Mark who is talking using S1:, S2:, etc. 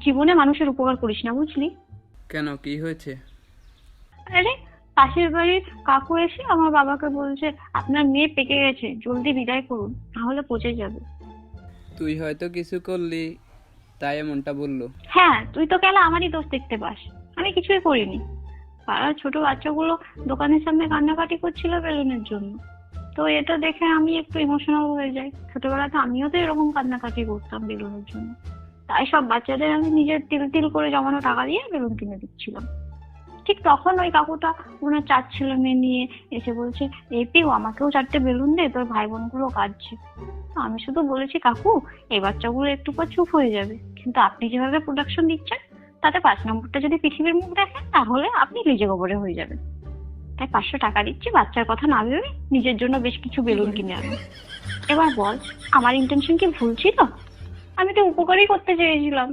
S1: জীবনে মানুষের উপকার করিস না, বুঝলি?
S2: কেন, কি হয়েছে?
S1: আরে, পাশের বাড়ির কাকু এসে আমার বাবাকে বলছে আপনার মেয়ে পেকে গেছে, জলদি বিদায় করুন, নাহলে পচে যাবে।
S2: তুই হয়তো কিছু করলি, তাই এমনটা বললো।
S1: হ্যাঁ, তুই তো গেলে আমারই দোষ দেখতে পাস। আমি কিছুই করিনি। পাড়ার ছোট বাচ্চাগুলো দোকানের সামনে কান্নাকাটি করছিল বেলুনের জন্য। তো এটা দেখে আমি একটু ইমোশনাল হয়ে যাই। ছোটবেলাতে আমিও তো এরকম কান্নাকাটি করতাম বেলুনের জন্য। তাই সব বাচ্চাদের আমি নিজের তিল তিল করে জমানো টাকা দিয়ে বেলুন কিনে দিচ্ছিলাম। ঠিক তখন ওই কাকুটা ওনার 4 ছেলে মেয়ে নিয়ে এসে বলছে, এই পিউ আমাকেও 4টে বেলুন দে, তোর ভাই বোন গুলো কাঁদছে। আমি শুধু বলেছি, কাকু এই বাচ্চাগুলো একটু পর চুপ হয়ে যাবে, কিন্তু আপনি যেভাবে প্রোডাকশন দিচ্ছেন তাতে 5 নম্বরটা যদি পৃথিবীর মুখ দেখেন তাহলে আপনি নিজে গোবরে হয়ে যাবেন। তাই 500 টাকা দিচ্ছি, বাচ্চার কথা না ভেবে নিজের জন্য বেশ কিছু বেলুন কিনে আনো। এবার বল, আমার ইন্টেনশন কি ভুল ছিল? আমি তো উপকারই করতে চেয়েছিলাম।